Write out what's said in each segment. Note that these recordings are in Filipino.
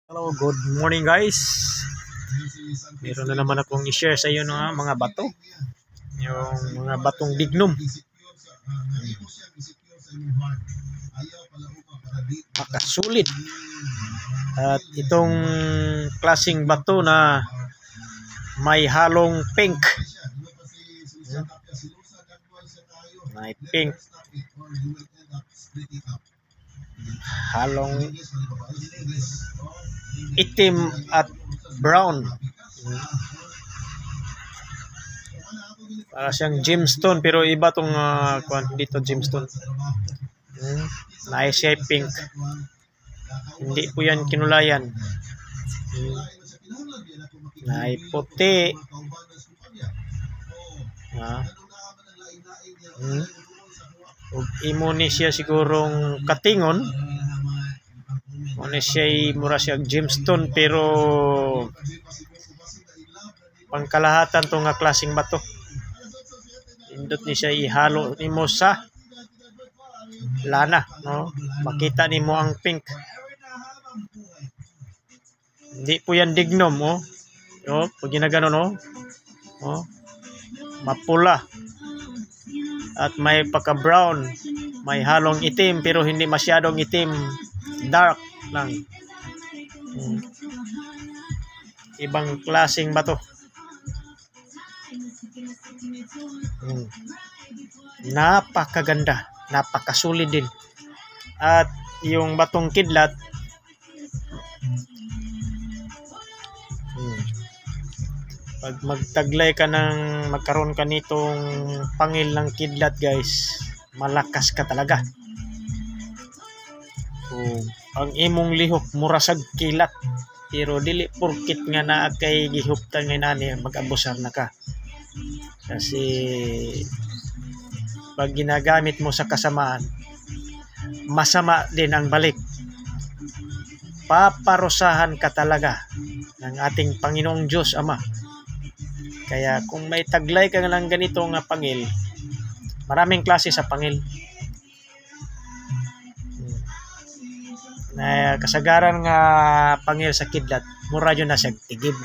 Hello, good morning guys. Meron na naman akong i-share sa iyo ng mga bato. Yung mga batong dignum. Makasulit. At itong klaseng bato na may halong pink. May pink. Halong itim at brown. Para siyang gemstone pero iba tong dito gemstone. Nice siya pink. Hindi po yan kinulayan. Nay puti. Imo ni siya sigurong katingon. Ano siya mura siya gemstone pero pangkalahatan to nga klaseng bato. Indot ni siya ihalo nimo sa lana, no? Makita nimo ang pink. Hindi po yan dignum, oh. No, pag ginagano, no? Oh. Mapula. At may pagka-brown, may halong itim pero hindi masyadong itim, dark lang. Ibang klaseng bato. Napakaganda, napakasulit din. At yung batong kidlat, pag magtaglay ka ng magkaroon ka nitong pangil ng kidlat guys, malakas ka talaga. So, ang imong lihok murasag kilat pero dili porkit nga naa kay gihuptan nga nani mag-abusar na ka. Kasi pag ginagamit mo sa kasamaan, masama din ang balik. Paparusahan ka talaga ng ating Panginoong Diyos Ama. Kaya kung may taglay ka lang ganito nga pangil, maraming klase sa pangil. Na kasagaran nga pangil sa kidlat, mura yun na siya tigib.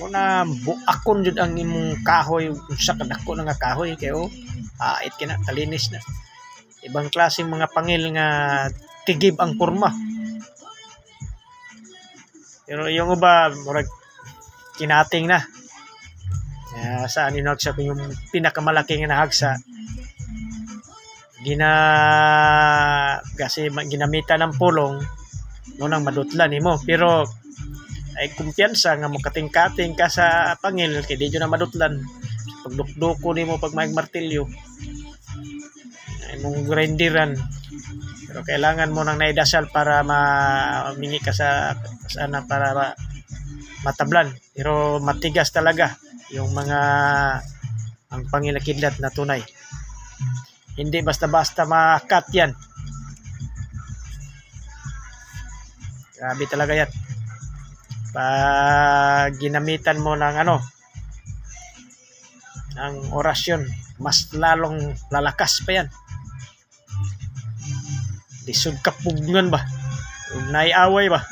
Muna buakon jud ang imong kahoy sa kadako nga kahoy kayo. Ait kina talinis na. Ibang klaseng mga pangil nga tigib ang porma. Pero yung iba murag kinating na. Saan inagsa ko yung pinakamalaki nga nahagsa. Kasi ginamitan ng pulong nung madutlan nimo pero ay kumpiyansa nga mo kating-kating ka sa pangil kay di na madutlan. Pagdukduko nimo pag may martilyo ay mong grinderan. Pero kailangan mo nang naidasal para mamingi ka sa sana para matablan. Pero matigas talaga yung mga ang pangilakidlat na tunay. Hindi basta-basta makat yan. Grabe talaga yan. Pag ginamitan mo ng ang orasyon, mas lalong lalakas pa yan. Lisod kapugngan ba? Naiaway ba?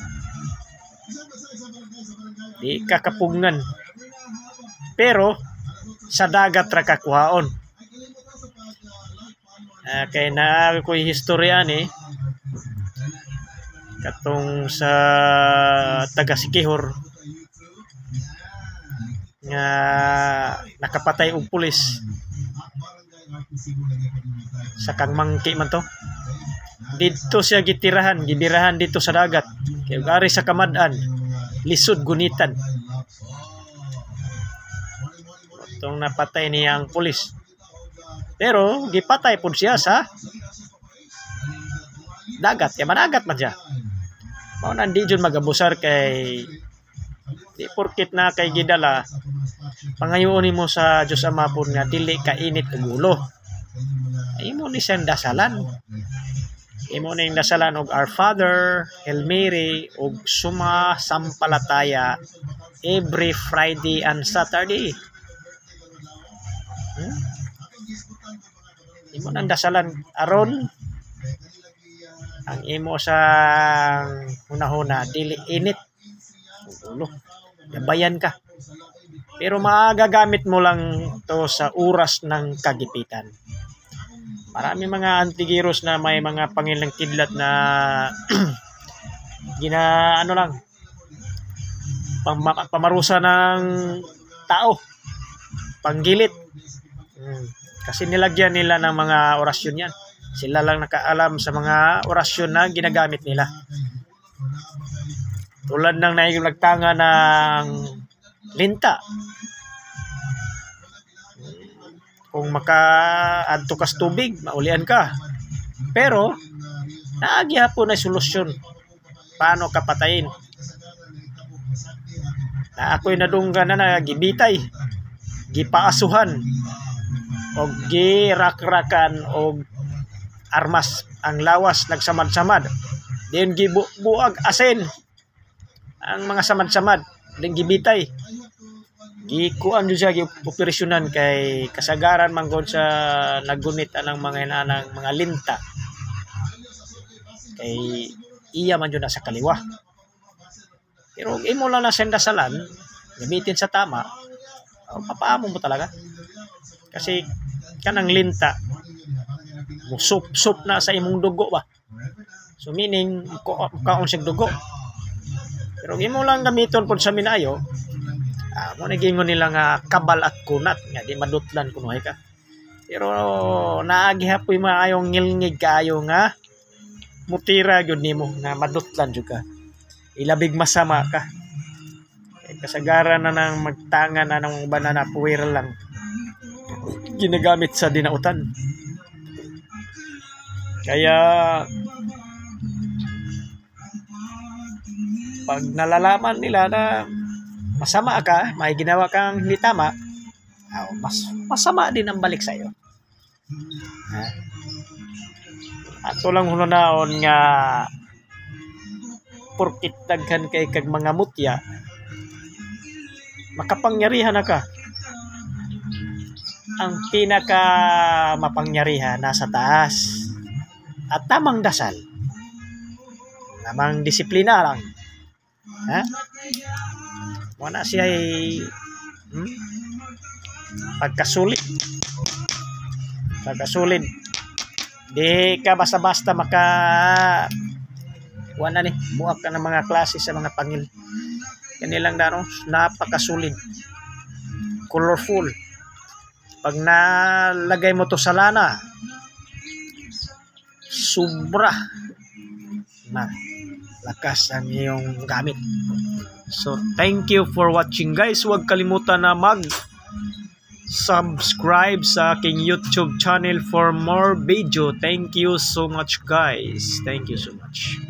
Di kakapugngan. Pero sa dagat ra kakuhaon. Kaya na ko historia ni katong sa taga Sikihor nga nakapatay og pulis sa kang mangki man to. Dito siya gibirahan dito sa dagat. Kay ari sa kamad-an, lisod gunitan. Itong napatay niya ang pulis. Pero gipatay pud siya sa dagat. Kaya managat man siya. Mao nang di jud magabusar kay di porkit na kay gidala pangayoon nimo sa Dios Ama pud nga dili ka init og ulo. Imo ni siyang dasalan. Imo ning dasalan og Our Father, Hail Mary og Summa Sampalataya every Friday and Saturday. Imo nang dasalan aron ang imo sa hunahuna dili init ulo gabayan ka, pero magagamit mo lang to sa oras ng kagipitan. Marami mga antivirus na may mga pangilang kidlat na ano lang pamarusa ng tao, panggilit. Kasi nilagyan nila ng mga orasyon yan. Sila lang nakaalam sa mga orasyon na ginagamit nila. Tulad ng nagtanga ng linta. Kung maka-adto kas tubig, maulian ka. Pero, naagyapon na solusyon. Paano ka patayin? Na ako'y nadunggan na gibitay, gipaasuhan, o girakrakan, o armas ang lawas nagsamad-samad. Then gibuag asin ang mga samad-samad. Then gibitay. Gikuan dyan siya, gioperasyonan kay kasagaran man gud sa nagunit anang mga inanang mga linta. Kay iya man yun na sa kaliwa. Pero imo lang na sendasalan, gamitin sa tama, papaamo mo talaga. Kasi kanang linta, musup-sup na sa imong dugo ba. So meaning, kaon siyang dugo. Pero imo lang gamiton po sa minayo, mo nagingon nila nga kabal at kunat, nga di madutlan kunuhay ka. Pero naagihapoy maayong ngilngig kayo nga, mutira yun nimo nga madutlan jud ka. Ilabig masama ka. Kasagaran na ng magtanga na ng banana puwera lang ginagamit sa dinautan. Kaya pag nalalaman nila na masama ka, may ginawa kang hindi tama, mas masama din ang balik sa iyo. Ato lang hunanaon nga porkit daghan kay kag mga mutya, makapangyarihan na ka. Ang pinaka mapangyarihan nasa taas at tamang dasal, tamang disiplina lang. Wala siya pagkasulit. Di ka basta-basta wala ni buak ka ng mga klase sa mga pangil. Kanilang dano napakasulid, colorful. Pag nalagay mo to sa lana, sobra na lakas ang iyong gamit. So thank you for watching guys. Huwag kalimutan na subscribe sa aking YouTube channel for more video. Thank you so much guys. Thank you so much.